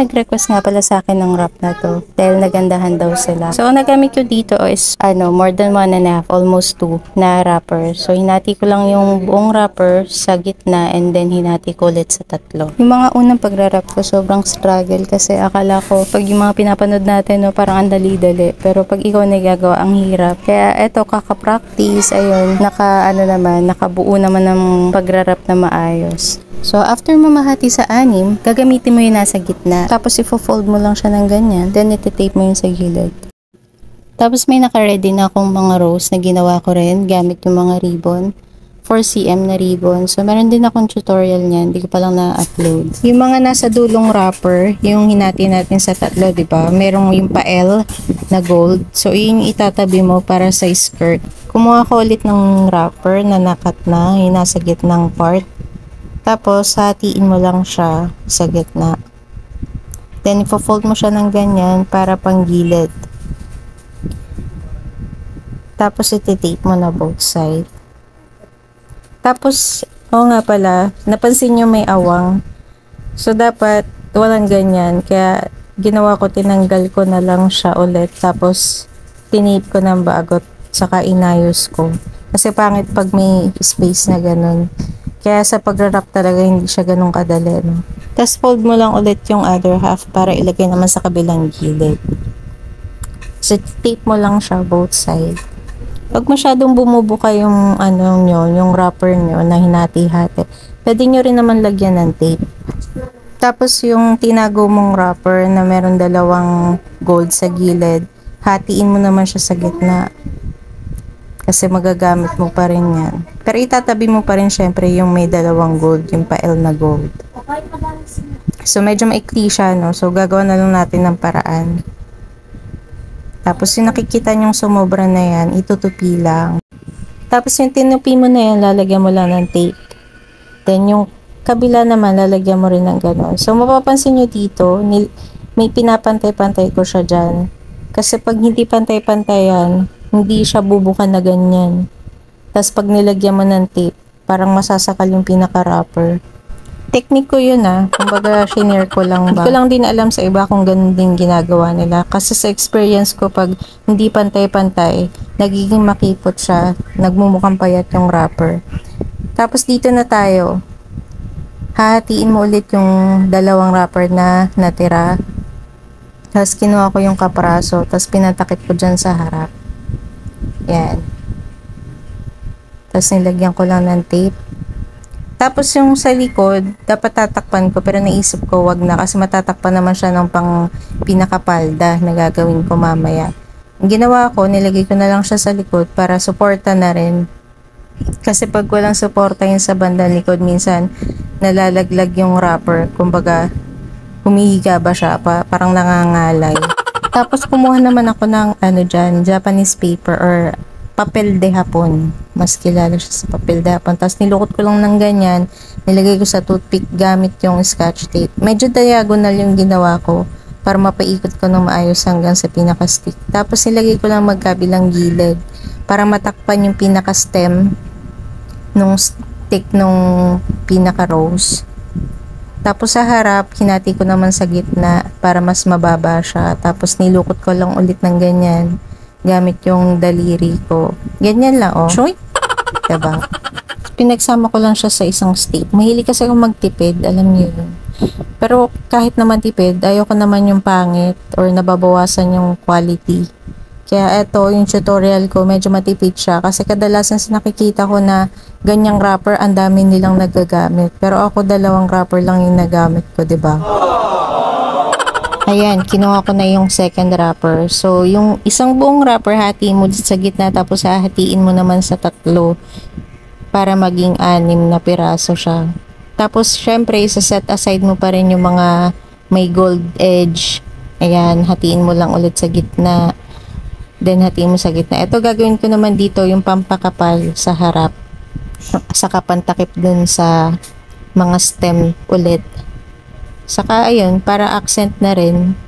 nag-request nga pala sa akin ng wrap na to dahil nagandahan daw sila. So, ang nagamit ko dito is more than 1.5, almost 2 na wrapper. So, hinati ko lang yung buong wrapper sa gitna and then hinati ko ulit sa tatlo. Yung mga unang pag-wrap ko, sobrang struggle kasi akala ko pag yung mga pinapanood natin, no, parang ang dali-dali. Pero pag ikaw nagagawa, ang hirap. Kaya eto, kaka-practice, ayun, nakabuo naman ng pag-wrap na maayos. So, after mo mahati sa 6, gagamitin mo yung nasa gitna. Tapos, ifo-fold mo lang siya ng ganyan. Then, iti-tape mo yung sa gilid. Tapos, may naka-ready na akong mga rows na ginawa ko rin gamit yung mga ribbon. 4cm na ribbon. So, meron din akong tutorial niyan. Hindi ko pa lang na-upload. Yung mga nasa dulong wrapper, yung hinati natin sa tatlo, diba? Merong yung pa-L na gold. So, yung itatabi mo para sa skirt. Kumuha ko ulit ng wrapper na nakat na, yung nasa gitnang part. Tapos, hatiin mo lang siya sa gitna. Then, ifo-fold mo siya ng ganyan para pang gilid. Tapos, iti-tape mo na both side. Tapos, nga pala, napansin nyo may awang. So, dapat walang ganyan. Kaya, ginawa ko, tinanggal ko na lang siya ulit. Tapos, tinape ko ng bagot. Saka, inayos ko. Kasi, pangit pag may space na ganun. Kaya sa pag-wrap talaga hindi siya ganun kadali, no? Tapos fold mo lang ulit yung other half para ilagay naman sa kabilang gilid. So, tape mo lang siya both side. Pag masyadong bumubuka yung yung wrapper nyo na hinati-hati, pwede nyo rin naman lagyan ng tape. Tapos yung tinago mong wrapper na meron dalawang gold sa gilid, hatiin mo naman siya sa gitna. Kasi magagamit mo pa rin yan. Pero itatabi mo pa rin syempre yung may dalawang gold, yung pa-L na gold. So, medyo maikli siya, no? So, gagawa na lang natin ng paraan. Tapos, yung nakikita nyong sumobra na yan, itutupi lang. Tapos, yung tinupi mo na yan, lalagyan mo lang ng tape. Then, yung kabila naman, lalagyan mo rin ng gano'n. So, mapapansin nyo dito, may pinapantay-pantay ko siya dyan. Kasi pag hindi pantay-pantay yan, hindi siya bubukan na ganyan. Tapos pag nilagyan mo ng tape, parang masasakal yung pinaka-wrapper. Technique ko yun kumbaga shinare ko lang ba. Hindi ko lang din alam sa iba kung ganun din ginagawa nila. Kasi sa experience ko, pag hindi pantay-pantay, nagiging makipot siya, nagmumukhang payat yung wrapper. Tapos dito na tayo. Hahatiin mo ulit yung dalawang wrapper na natira. Tapos kinuha ko yung kapraso, tapos pinatakip ko dyan sa harap. Yan. Tapos nilagyan ko lang ng tape. Tapos yung sa likod, dapat tatakpan ko pero naisip ko wag na kasi matatakpan naman siya ng pang pinakapalda na gagawin ko mamaya. Ang ginawa ko, nilagay ko na lang siya sa likod para suporta na rin. Kasi pag walang suporta yun sa bandang likod, minsan nalalaglag yung wrapper. Kumbaga, humihiga ba siya, parang nangangalay. Tapos kumuha naman ako ng Japanese paper or papel de hapon. Mas kilala siya sa papel de hapon. Tapos nilukot ko lang ng ganyan. Nilagay ko sa toothpick gamit yung scotch tape. Medyo diagonal yung ginawa ko para mapaikot ko ng maayos hanggang sa pinaka-stick. Tapos nilagay ko lang magkabilang gilid para matakpan yung pinaka-stem nung stick nung pinaka-rose. Tapos sa harap, hinati ko naman sa gitna para mas mababa siya. Tapos nilukot ko lang ulit ng ganyan gamit yung daliri ko. Ganyan lang, Choy! Diba? Pinagsama ko lang siya sa isang stick. Mahilig kasi akong magtipid, alam niyo yun. Pero kahit naman tipid, ayoko naman yung pangit or nababawasan yung quality. Kaya eto, yung tutorial ko, medyo matipid siya. Kasi kadalasan nakikita ko na ganyang wrapper, ang dami nilang nagagamit. Pero ako, 2 wrapper lang yung nagamit ko, diba? Ayan, kinuha ko na yung second wrapper. So, yung isang buong wrapper, hatiin mo sa gitna, tapos hahatiin mo naman sa 3 para maging 6 na piraso siya. Tapos, syempre, isa-set aside mo pa rin yung mga may gold edge. Ayan, hatiin mo lang ulit sa gitna. Then, hatiin mo sa gitna. Ito, gagawin ko naman dito yung pampakapal sa harap. Saka pantakip dun sa mga stem ulit. Saka, ayun, para accent na rin.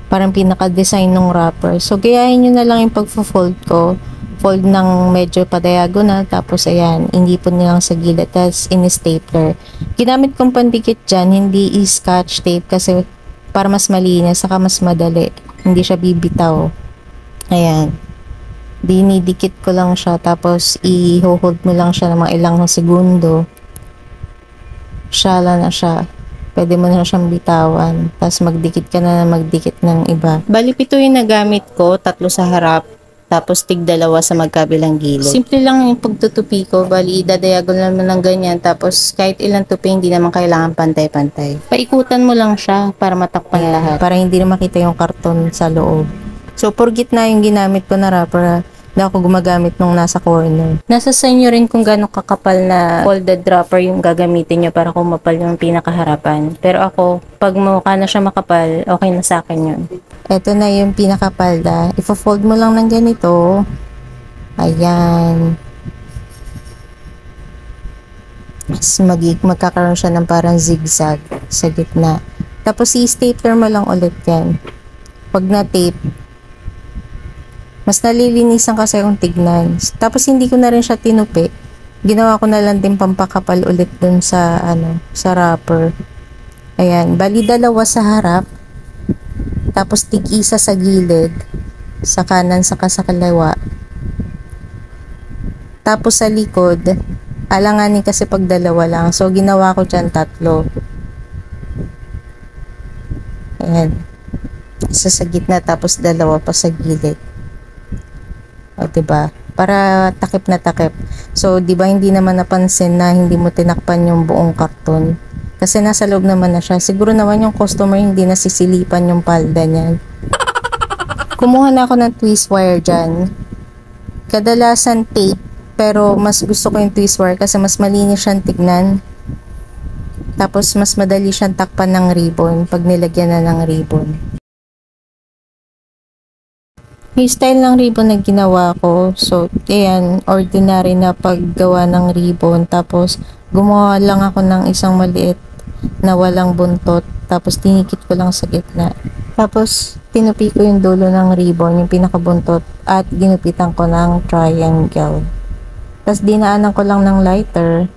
Parang pinaka-design ng wrapper. So, gayahin nyo na lang yung pag-fold ko. Fold ng medyo pa-diagonal. Tapos, ayan, inipon nyo lang sa gilid. Tapos, in-stapler. Ginamit kong pandikit dyan, hindi i-scotch tape kasi para mas malinis, saka mas madali. Hindi siya bibitaw. Ayan. Dinidikit ko lang siya, tapos i-hold mo lang siya ng mga ilang segundo. Shala na siya. Pwede mo na siyang bitawan. Tapos magdikit ka na magdikit ng iba. Bali, 7 yung nagamit ko. 3 sa harap. Tapos tig 2 sa magkabilang gilid. Simple lang yung pagtutupi ko. Bali, idadiagonal mo lang ganyan. Tapos kahit ilang tupi, hindi naman kailangan pantay-pantay. Paikutan mo lang siya para matakpan lahat. Para hindi na makita yung karton sa loob. So, for gitna yung ginamit ko na wrapper. Na ako gumagamit nung nasa corner. Nasa sa inyo rin kung gaano kakapal na folded wrapper yung gagamitin nyo para kumapal yung pinakaharapan. Pero ako, pag mukha na siya makapal, okay na sa akin yun. Ito na yung pinakapalda. Ifo-fold mo lang ng ganito. Ayan. Mas magkakaroon siya ng parang zigzag sa gitna. Tapos i-stapler mo lang ulit yan. Pag na-tape, mas nalilinisan kasi yung tignan. Tapos hindi ko na rin siya tinupi. Ginawa ko na lang din pampakapal ulit dun sa sa wrapper. Ayan, bali 2 sa harap. Tapos tig-isa sa gilid, sa kanan saka sa kaliwa. Tapos sa likod, alanganin kasi pag 2 lang. So ginawa ko diyan 3. Ayan. Isa sa gitna tapos 2 pa sa gilid. O, diba? Para takip na takip. So, diba hindi naman napansin na hindi mo tinakpan yung buong karton. Kasi nasa loob naman na siya. Siguro naman yung customer hindi nasisilipan yung palda niyan. Kumuha na ako ng twist wire dyan. Kadalasan tape. Pero mas gusto ko yung twist wire kasi mas malinis siyang tignan. Tapos mas madali siyang takpan ng ribbon pag nilagyan na ng ribbon. May style ng ribbon na ginawa ko. So, ayan, ordinary na paggawa ng ribbon. Tapos, gumawa lang ako ng isang maliit na walang buntot. Tapos, tinikit ko lang sa gitna. Tapos, tinupi ko yung dulo ng ribbon, yung pinakabuntot. At ginupitan ko ng triangle. Tapos, dinaanan ko lang ng lighter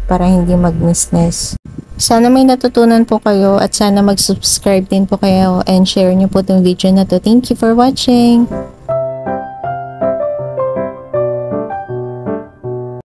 para hindi mag-misness. Sana may natutunan po kayo at sana mag-subscribe din po kayo and share nyo po itong video na to. Thank you for watching!